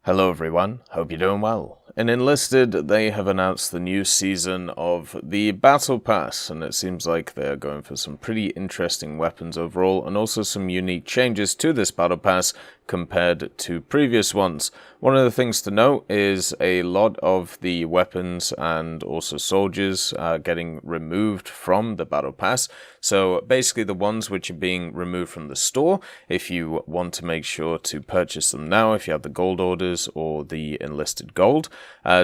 Hello everyone, hope you're doing well. In Enlisted, they have announced the new season of the Battle Pass, and it seems like they're going for some pretty interesting weapons overall, and also some unique changes to this Battle Pass compared to previous ones. One of the things to note is a lot of the weapons and also soldiers are getting removed from the Battle Pass. So basically the ones which are being removed from the store, if you want to make sure to purchase them now, if you have the gold orders or the enlisted gold.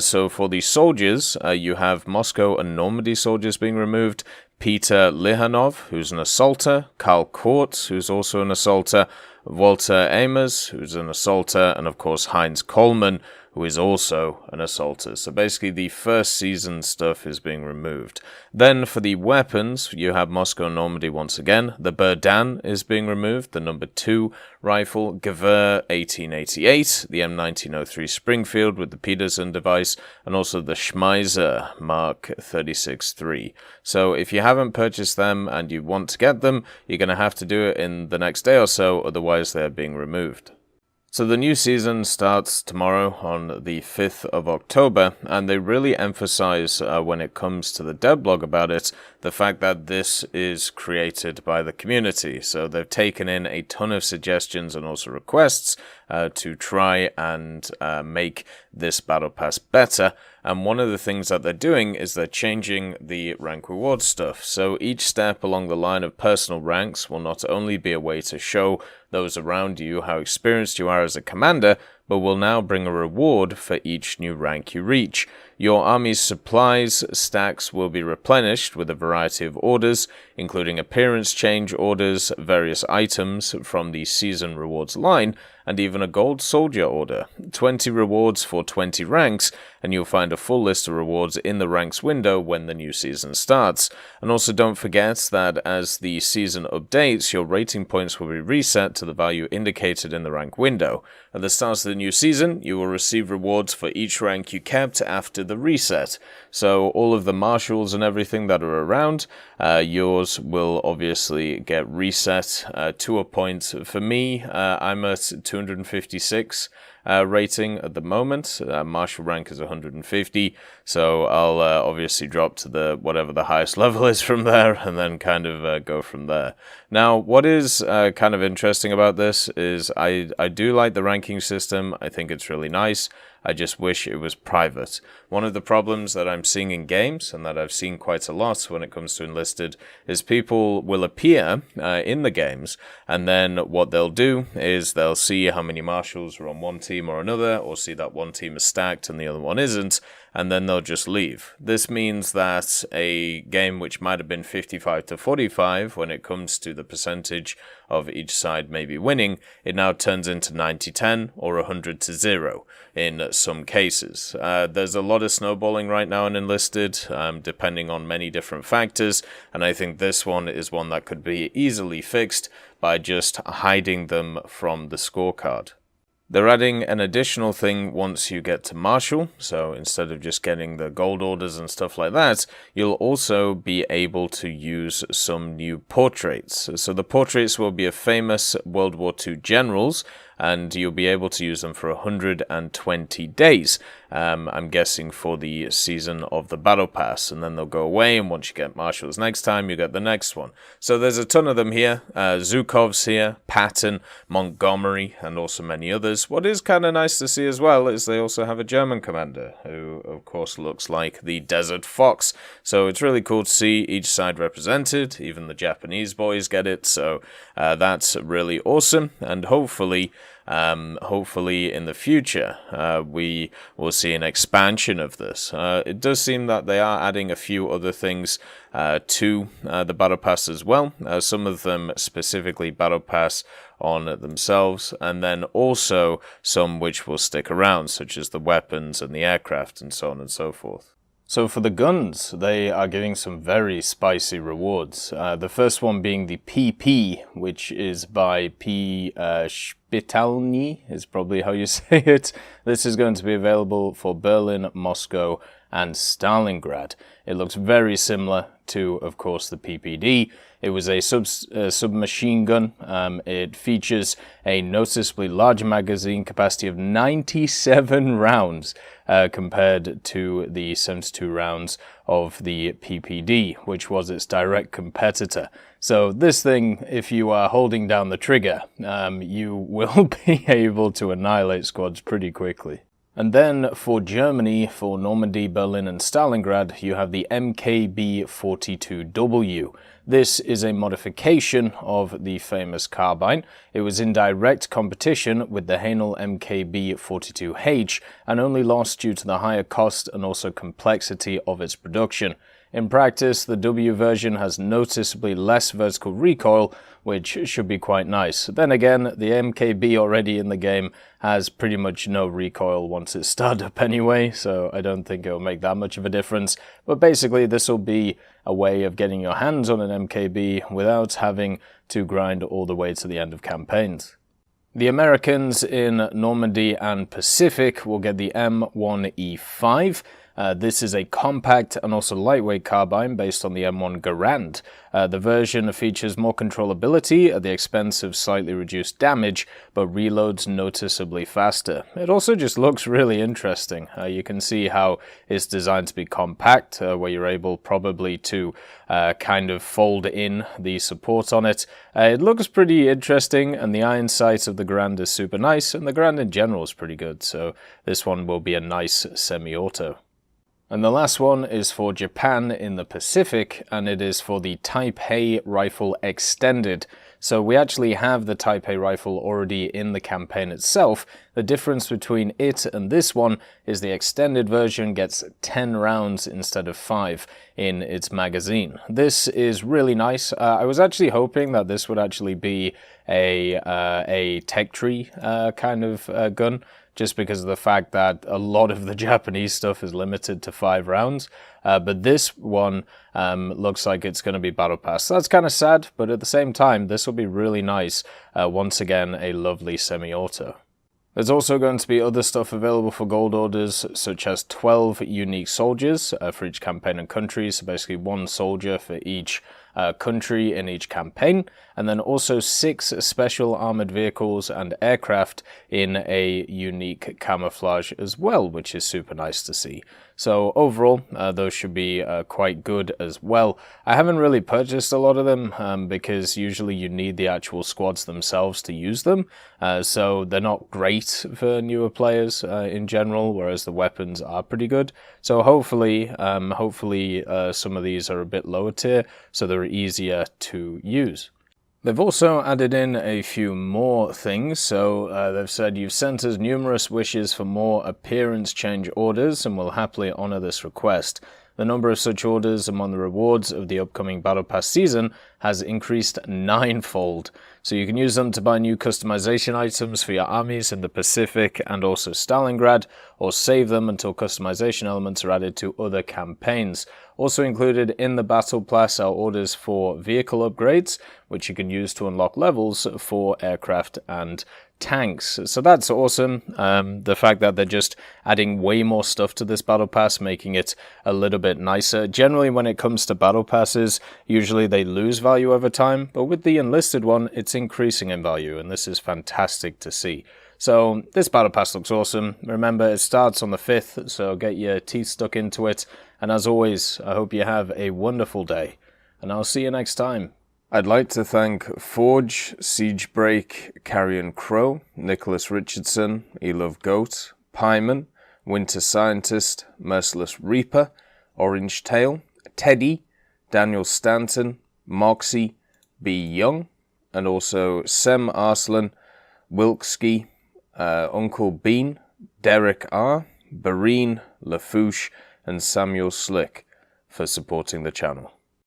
So for the soldiers, you have Moscow and Normandy soldiers being removed, Peter Lihanov, who's an assaulter, Karl Kurtz, who's also an assaulter, Walter Amers, who's an assaulter, and of course Heinz Coleman, who is also an assaulter. So basically the first season stuff is being removed. Then for the weapons, you have Moscow and Normandy once again. The Berdan is being removed, the number 2 rifle, Gewehr 1888, the M1903 Springfield with the Peterson device, and also the Schmeiser Mark 36-3. So if you haven't purchased them and you want to get them, you're going to have to do it in the next day or so, otherwise they're being removed. So the new season starts tomorrow on the 5th of October, and they really emphasize when it comes to the devblog about it, the fact that this is created by the community. So they've taken in a ton of suggestions and also requests to try and make this Battle Pass better. And one of the things that they're doing is they're changing the rank reward stuff. So each step along the line of personal ranks will not only be a way to show those around you how experienced you are as a commander, but will now bring a reward for each new rank you reach. Your army's supplies stacks will be replenished with a variety of orders, including appearance change orders, various items from the season rewards line, and even a gold soldier order. 20 rewards for 20 ranks, and you'll find a full list of rewards in the ranks window when the new season starts. And also don't forget that as the season updates, your rating points will be reset to the value indicated in the rank window. At the start of the new season, you will receive rewards for each rank you kept after the reset. So all of the marshals and everything that are around, yours will obviously get reset to a point. For me, I'm at 256 rating at the moment. Marshal rank is 150, so I'll obviously drop to the whatever the highest level is from there, and then kind of go from there. Now, what is kind of interesting about this is I do like the ranking system. I think it's really nice. I just wish it was private. One of the problems that I'm seeing in games, and that I've seen quite a lot when it comes to Enlisted, is people will appear in the games, and then what they'll do is they'll see how many marshals are on one team or another, or see that one team is stacked and the other one isn't, and then they'll just leave. This means that a game which might have been 55 to 45 when it comes to the percentage of each side maybe winning, it now turns into 90-10 or 100 to 0 in some cases. There's a lot of snowballing right now in Enlisted, depending on many different factors, and I think this one is one that could be easily fixed by just hiding them from the scorecard. They're adding an additional thing once you get to Marshal, so instead of just getting the gold orders and stuff like that, you'll also be able to use some new portraits. So the portraits will be of famous World War II generals, and you'll be able to use them for 120 days. I'm guessing for the season of the Battle Pass, and then they'll go away, and once you get Marshals next time, you get the next one. So there's a ton of them here. Zhukov's here, Patton, Montgomery, and also many others. What is kind of nice to see as well is they also have a German commander, who of course looks like the Desert Fox. So it's really cool to see each side represented. Even the Japanese boys get it, so that's really awesome, and hopefully in the future, we will see an expansion of this. It does seem that they are adding a few other things to the Battle Pass as well. Some of them specifically Battle Pass on themselves, and then also some which will stick around, such as the weapons and the aircraft and so on and so forth. So for the guns, they are giving some very spicy rewards. The first one being the PP, which is by Spitalny is probably how you say it. This is going to be available for Berlin, Moscow, and Stalingrad. It looks very similar to, of course, the PPD. It was a submachine gun. It features a noticeably larger magazine capacity of 97 rounds compared to the 72 rounds of the PPD, which was its direct competitor. So this thing, if you are holding down the trigger, you will be able to annihilate squads pretty quickly. And then for Germany, for Normandy, Berlin, and Stalingrad, you have the MKB-42W. This is a modification of the famous carbine. It was in direct competition with the Haenel MKB-42H and only lost due to the higher cost and also complexity of its production. In practice, the W version has noticeably less vertical recoil, which should be quite nice. Then again, the MKB already in the game has pretty much no recoil once it's started up anyway, so I don't think it'll make that much of a difference. But basically, this will be a way of getting your hands on an MKB without having to grind all the way to the end of campaigns. The Americans in Normandy and Pacific will get the M1E5. This is a compact and also lightweight carbine based on the M1 Garand. The version features more controllability at the expense of slightly reduced damage, but reloads noticeably faster. It also just looks really interesting. You can see how it's designed to be compact, where you're able probably to kind of fold in the support on it. It looks pretty interesting, and the iron sight of the Garand is super nice, and the Garand in general is pretty good, so this one will be a nice semi-auto. And the last one is for Japan in the Pacific, and it is for the Taipei Rifle Extended. So we actually have the Taipei rifle already in the campaign itself. The difference between it and this one is the extended version gets 10 rounds instead of 5 in its magazine. This is really nice. I was actually hoping that this would actually be a tech tree kind of gun, just because of the fact that a lot of the Japanese stuff is limited to 5 rounds. But this one looks like it's going to be Battle Pass. So that's kind of sad, but at the same time, this will be really nice. Once again, a lovely semi-auto. There's also going to be other stuff available for gold orders, such as 12 unique soldiers for each campaign and country, so basically 1 soldier for each country in each campaign, and then also 6 special armored vehicles and aircraft in a unique camouflage as well, which is super nice to see. So overall, those should be quite good as well. I haven't really purchased a lot of them because usually you need the actual squads themselves to use them, so they're not great for newer players in general, whereas the weapons are pretty good. So hopefully some of these are a bit lower tier, so they're easier to use. They've also added in a few more things, so they've said, "You've sent us numerous wishes for more appearance change orders and will happily honour this request. The number of such orders among the rewards of the upcoming Battle Pass season has increased 9-fold. So you can use them to buy new customization items for your armies in the Pacific and also Stalingrad, or save them until customization elements are added to other campaigns. Also included in the Battle Pass are orders for vehicle upgrades, which you can use to unlock levels for aircraft and tanks." So that's awesome. The fact that they're just adding way more stuff to this Battle Pass, making it a little bit nicer. Generally, when it comes to Battle Passes, usually they lose value over time, but with the Enlisted one, it's increasing in value, and this is fantastic to see. So this Battle Pass looks awesome. Remember, it starts on the 5th, so get your teeth stuck into it. And as always, I hope you have a wonderful day, and I'll see you next time. I'd like to thank Forge, Siegebreak, Carrion Crow, Nicholas Richardson, Elove Goat, Pyman, Winter Scientist, Merciless Reaper, Orange Tail, Teddy, Daniel Stanton, Moxie, B. Young, and also Sem Arslan, Wilkski, Uncle Bean, Derek R., Bareen, Lafouche, and Samuel Slick for supporting the channel.